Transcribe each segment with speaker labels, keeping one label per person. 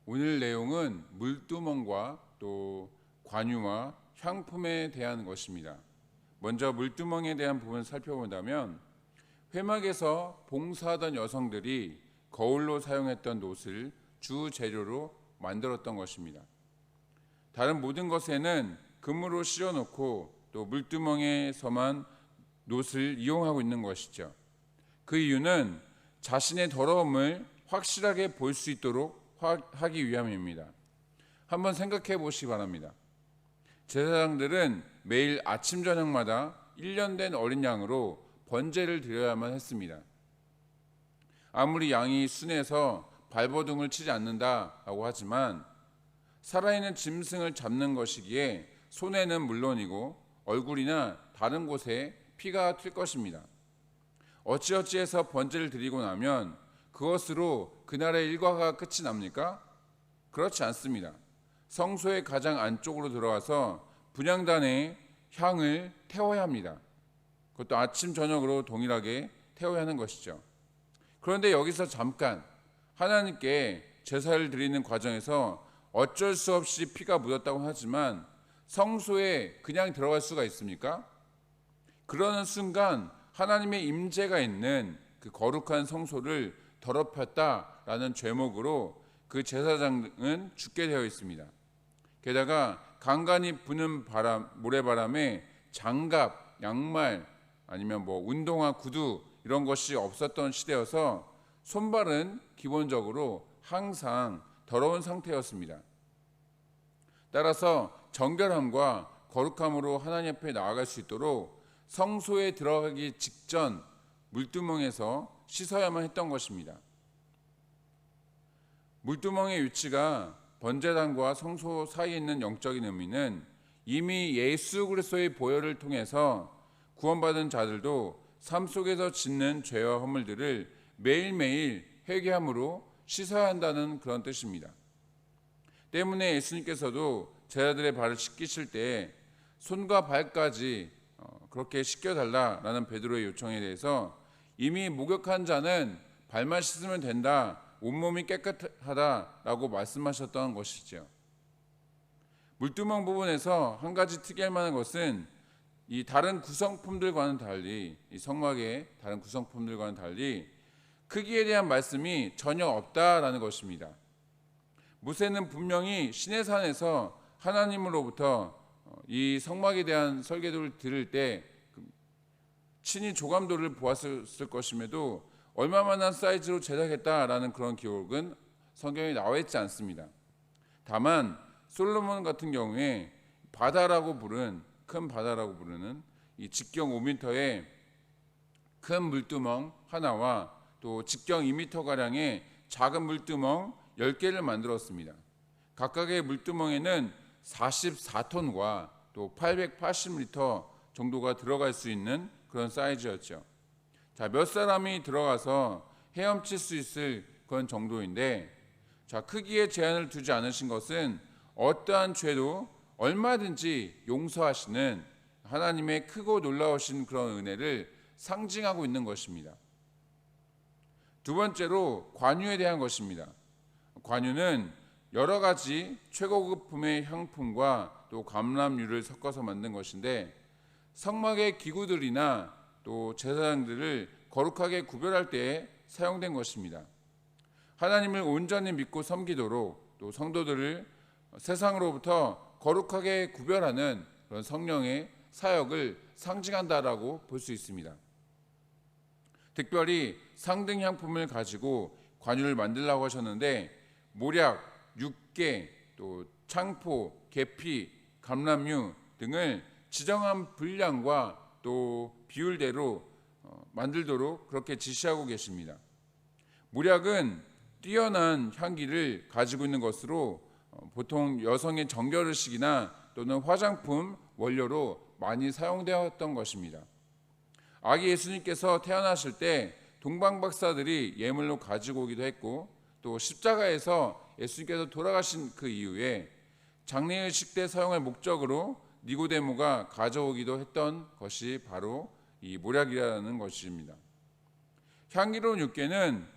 Speaker 1: 오늘 내용은 물두멍과 또 관유와 향품에 대한 것입니다. 먼저 물두멍에 대한 부분을 살펴본다면 회막에서 봉사하던 여성들이 거울로 사용했던 놋을 주 재료로 만들었던 것입니다. 다른 모든 것에는 금으로 씌워놓고 또 물두멍에서만 놋을 이용하고 있는 것이죠. 그 이유는 자신의 더러움을 확실하게 볼 수 있도록 하기 위함입니다. 한번 생각해 보시기 바랍니다. 제사장들은 매일 아침 저녁마다 1년 된 어린 양으로 번제를 드려야만 했습니다. 아무리 양이 순해서 발버둥을 치지 않는다라고 하지만 살아있는 짐승을 잡는 것이기에 손에는 물론이고 얼굴이나 다른 곳에 피가 튈 것입니다. 어찌어찌해서 번제를 드리고 나면 그것으로 그날의 일과가 끝이 납니까? 그렇지 않습니다. 성소의 가장 안쪽으로 들어가서 분향단에 향을 태워야 합니다. 그것도 아침 저녁으로 동일하게 태워야 하는 것이죠. 그런데 여기서 잠깐 하나님께 제사를 드리는 과정에서 어쩔 수 없이 피가 묻었다고 하지만 성소에 그냥 들어갈 수가 있습니까? 그러는 순간 하나님의 임재가 있는 그 거룩한 성소를 더럽혔다라는 죄목으로 그 제사장은 죽게 되어 있습니다. 게다가 간간히 부는 모래바람에 장갑, 양말 아니면 운동화, 구두 이런 것이 없었던 시대여서 손발은 기본적으로 항상 더러운 상태였습니다. 따라서 정결함과 거룩함으로 하나님 앞에 나아갈 수 있도록 성소에 들어가기 직전 물두멍에서 씻어야만 했던 것입니다. 물두멍의 위치가 번제단과 성소 사이에 있는 영적인 의미는 이미 예수 그리스도의 보혈을 통해서 구원받은 자들도 삶 속에서 짓는 죄와 허물들을 매일매일 회개함으로 씻어야 한다는 그런 뜻입니다. 때문에 예수님께서도 제자들의 발을 씻기실 때 손과 발까지 그렇게 씻겨달라라는 베드로의 요청에 대해서 이미 목욕한 자는 발만 씻으면 된다, 온몸이 깨끗하다라고 말씀하셨던 것이죠. 물두멍 부분에서 한 가지 특이할 만한 것은 이 다른 구성품들과는 달리, 이 성막의 다른 구성품들과는 달리 크기에 대한 말씀이 전혀 없다라는 것입니다. 모세는 분명히 시내산에서 하나님으로부터 이 성막에 대한 설계도를 들을 때 친히 조감도를 보았을 것임에도 얼마만한 사이즈로 제작했다라는 그런 기록은 성경에 나와 있지 않습니다. 다만 솔로몬 같은 경우에 큰 바다라고 부르는 이 직경 5m의 큰 물두멍 하나와 또 직경 2m가량의 작은 물두멍 10개를 만들었습니다. 각각의 물두멍에는 44톤과 또 880리터 정도가 들어갈 수 있는 그런 사이즈였죠. 자, 몇 사람이 들어가서 헤엄칠 수 있을 그런 정도인데, 자, 크기에 제한을 두지 않으신 것은 어떠한 죄도 얼마든지 용서하시는 하나님의 크고 놀라우신 그런 은혜를 상징하고 있는 것입니다. 두 번째로 관유에 대한 것입니다. 관유는 여러 가지 최고급품의 향품과 또 감람유를 섞어서 만든 것인데 성막의 기구들이나 또 제사장들을 거룩하게 구별할 때에 사용된 것입니다. 하나님을 온전히 믿고 섬기도록 또 성도들을 세상으로부터 거룩하게 구별하는 그런 성령의 사역을 상징한다라고 볼 수 있습니다. 특별히 상등 향품을 가지고 관유를 만들라고 하셨는데 모략, 육개, 또 창포, 계피, 감람유 등을 지정한 분량과 또 비율대로 만들도록 그렇게 지시하고 계십니다. 모략은 뛰어난 향기를 가지고 있는 것으로 보통 여성의 정결의식이나 또는 화장품 원료로 많이 사용되었던 것입니다. 아기 예수님께서 태어나실 때 동방박사들이 예물로 가지고 오기도 했고 또 십자가에서 예수님께서 돌아가신 그 이후에 장례의식 때 사용할 목적으로 니고데모가 가져오기도 했던 것이 바로 이 모략이라는 것입니다. 향기로운 육개는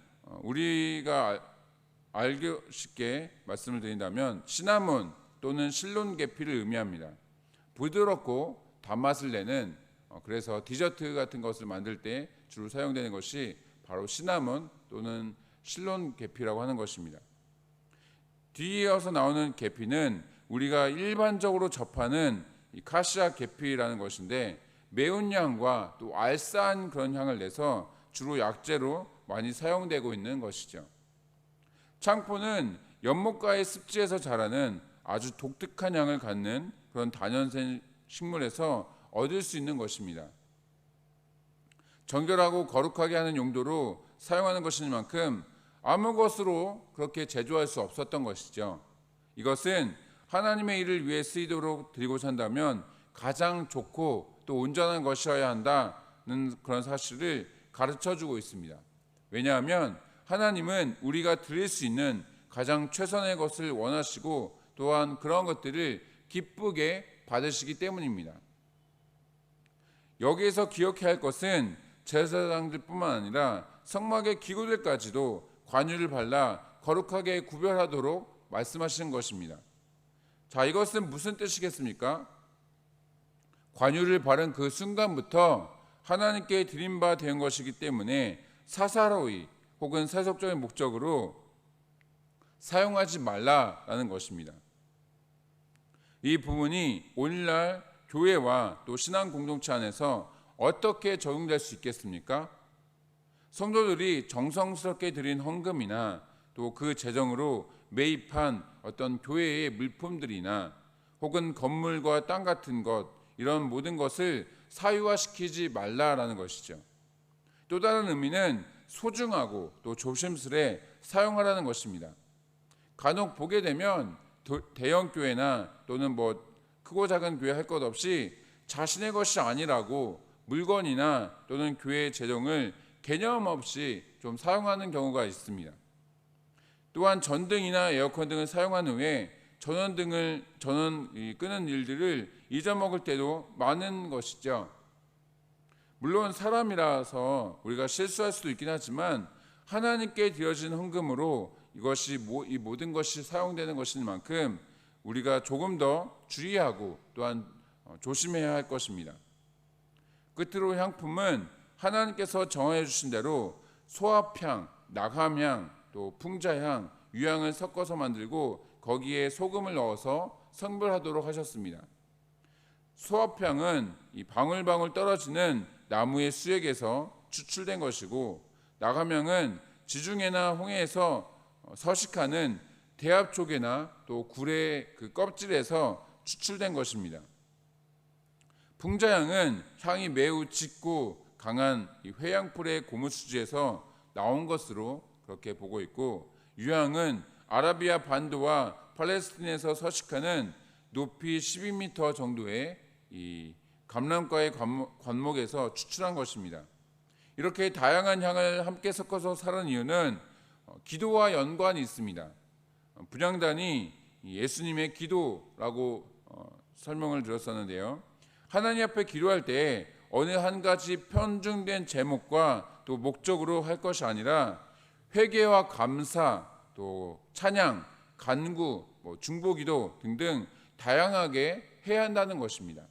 Speaker 1: 우리가 알기 쉽게 말씀을 드린다면 시나몬 또는 실론 계피를 의미합니다. 부드럽고 단맛을 내는 그래서 디저트 같은 것을 만들 때 주로 사용되는 것이 바로 시나몬 또는 실론 계피라고 하는 것입니다. 뒤이어서 나오는 계피는 우리가 일반적으로 접하는 이 카시아 계피라는 것인데 매운 향과 또 알싸한 그런 향을 내서 주로 약재로 많이 사용되고 있는 것이죠. 창포는 연못가의 습지에서 자라는 아주 독특한 향을 갖는 그런 다년생 식물에서 얻을 수 있는 것입니다. 정결하고 거룩하게 하는 용도로 사용하는 것이니만큼 아무 것으로 그렇게 제조할 수 없었던 것이죠. 이것은 하나님의 일을 위해 쓰이도록 드리고자 한다면 가장 좋고 또 온전한 것이어야 한다는 그런 사실을 가르쳐주고 있습니다. 왜냐하면 하나님은 우리가 드릴 수 있는 가장 최선의 것을 원하시고 또한 그런 것들을 기쁘게 받으시기 때문입니다. 여기에서 기억해야 할 것은 제사장들뿐만 아니라 성막의 기구들까지도 관유를 발라 거룩하게 구별하도록 말씀하시는 것입니다. 자, 이것은 무슨 뜻이겠습니까? 관유를 바른 그 순간부터 하나님께 드린 바 된 것이기 때문에 사사로이 혹은 세속적인 목적으로 사용하지 말라라는 것입니다. 이 부분이 오늘날 교회와 또 신앙 공동체 안에서 어떻게 적용될 수 있겠습니까? 성도들이 정성스럽게 드린 헌금이나 또 그 재정으로 매입한 어떤 교회의 물품들이나 혹은 건물과 땅 같은 것 이런 모든 것을 사유화시키지 말라라는 것이죠. 또 다른 의미는 소중하고 또 조심스레 사용하라는 것입니다. 간혹 보게 되면 대형 교회나 또는 크고 작은 교회 할 것 없이 자신의 것이 아니라고 물건이나 또는 교회의 재정을 개념 없이 좀 사용하는 경우가 있습니다. 또한 전등이나 에어컨 등을 사용한 후에 전원 끄는 일들을 잊어먹을 때도 많은 것이죠. 물론 사람이라서 우리가 실수할 수도 있긴 하지만 하나님께 드려진 헌금으로 이 모든 것이 사용되는 것인 만큼 우리가 조금 더 주의하고 또한 조심해야 할 것입니다. 끝으로 향품은 하나님께서 정해 주신 대로 소합향, 낙함향, 또 풍자향, 유향을 섞어서 만들고 거기에 소금을 넣어서 성별하도록 하셨습니다. 소합향은 이 방울방울 떨어지는 나무의 수액에서 추출된 것이고 낙함향은 지중해나 홍해에서 서식하는 대합조개나 또 굴의 그 껍질에서 추출된 것입니다. 풍자향은 향이 매우 짙고 강한 이 회양풀의 고무수지에서 나온 것으로 그렇게 보고 있고 유향은 아라비아 반도와 팔레스틴에서 서식하는 높이 12m 정도의 이 감람가의 관목에서 추출한 것입니다. 이렇게 다양한 향을 함께 섞어서 사는 이유는 기도와 연관이 있습니다. 분향단이 예수님의 기도라고 설명을 드렸었는데요. 하나님 앞에 기도할 때 어느 한 가지 편중된 제목과 또 목적으로 할 것이 아니라 회개와 감사, 또 찬양, 간구, 중보기도 등등 다양하게 해야 한다는 것입니다.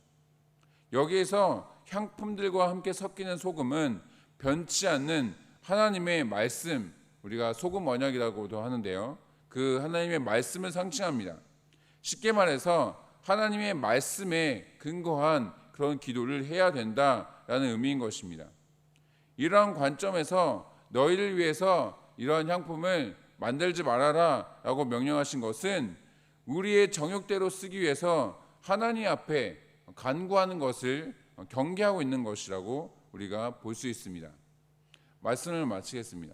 Speaker 1: 여기에서 향품들과 함께 섞이는 소금은 변치 않는 하나님의 말씀, 우리가 소금 언약이라고도 하는데요. 그 하나님의 말씀을 상징합니다. 쉽게 말해서 하나님의 말씀에 근거한 그런 기도를 해야 된다라는 의미인 것입니다. 이러한 관점에서 너희를 위해서 이러한 향품을 만들지 말아라 라고 명령하신 것은 우리의 정욕대로 쓰기 위해서 하나님 앞에 간구하는 것을 경계하고 있는 것이라고 우리가 볼 수 있습니다. 말씀을 마치겠습니다.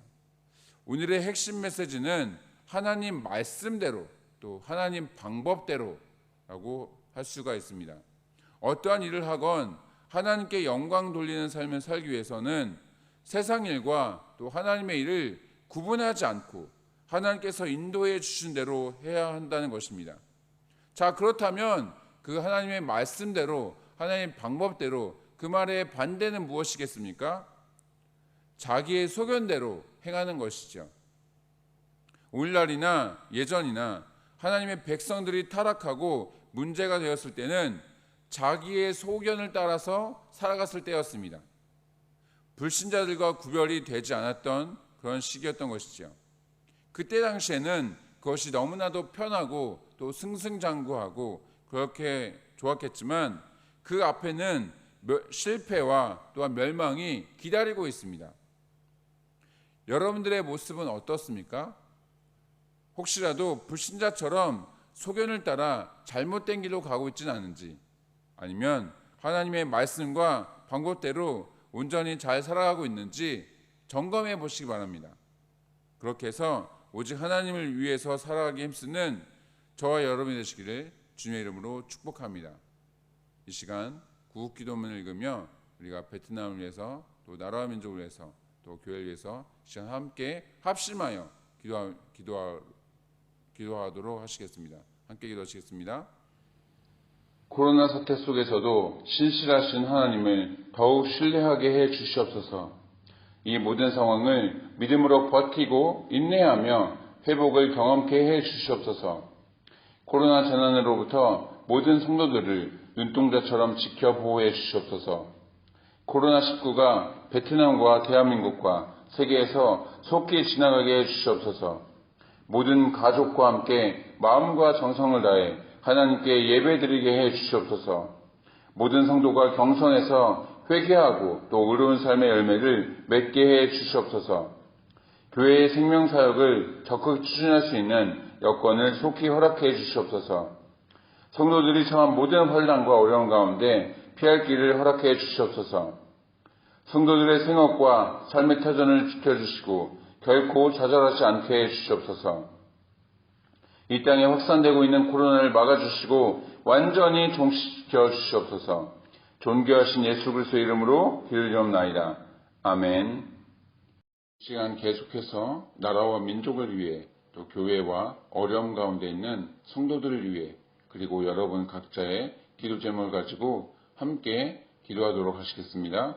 Speaker 1: 오늘의 핵심 메시지는 하나님 말씀대로 또 하나님 방법대로라고 할 수가 있습니다. 어떠한 일을 하건 하나님께 영광 돌리는 삶을 살기 위해서는 세상 일과 또 하나님의 일을 구분하지 않고 하나님께서 인도해 주신 대로 해야 한다는 것입니다. 자, 그렇다면 그 하나님의 말씀대로 하나님의 방법대로 그 말의 반대는 무엇이겠습니까? 자기의 소견대로 행하는 것이죠. 오늘날이나 예전이나 하나님의 백성들이 타락하고 문제가 되었을 때는 자기의 소견을 따라서 살아갔을 때였습니다. 불신자들과 구별이 되지 않았던 그런 시기였던 것이죠. 그때 당시에는 그것이 너무나도 편하고 또 승승장구하고 그렇게 좋았겠지만 그 앞에는 실패와 또한 멸망이 기다리고 있습니다. 여러분들의 모습은 어떻습니까? 혹시라도 불신자처럼 소견을 따라 잘못된 길로 가고 있지는 않은지, 아니면 하나님의 말씀과 방법대로 온전히 잘 살아가고 있는지 점검해 보시기 바랍니다. 그렇게 해서 오직 하나님을 위해서 살아가기 힘쓰는 저와 여러분이 되시기를 주님의 이름으로 축복합니다. 이 시간 구국 기도문을 읽으며 우리가 베트남을 위해서 또 나라와 민족을 위해서 또 교회를 위해서 이 시간 함께 합심하여 기도하도록 하시겠습니다. 함께 기도하시겠습니다. 코로나 사태 속에서도 신실하신 하나님을 더욱 신뢰하게 해 주시옵소서. 이 모든 상황을 믿음으로 버티고 인내하며 회복을 경험케 해 주시옵소서. 코로나 재난으로부터 모든 성도들을 눈동자처럼 지켜 보호해 주시옵소서. 코로나19가 베트남과 대한민국과 세계에서 속히 지나가게 해 주시옵소서. 모든 가족과 함께 마음과 정성을 다해 하나님께 예배드리게 해 주시옵소서. 모든 성도가 경선에서 회개하고 또 의로운 삶의 열매를 맺게 해 주시옵소서. 교회의 생명사역을 적극 추진할 수 있는 여건을 속히 허락해 주시옵소서. 성도들이 처한 모든 환난과 어려움 가운데 피할 길을 허락해 주시옵소서. 성도들의 생업과 삶의 터전을 지켜주시고 결코 좌절하지 않게 해 주시옵소서. 이 땅에 확산되고 있는 코로나를 막아주시고 완전히 종식시켜 주시옵소서. 존귀하신 예수 그리스도의 이름으로 기도드리옵나이다. 아멘. 시간 계속해서 나라와 민족을 위해 또 교회와 어려움 가운데 있는 성도들을 위해 그리고 여러분 각자의 기도 제목을 가지고 함께 기도하도록 하시겠습니다.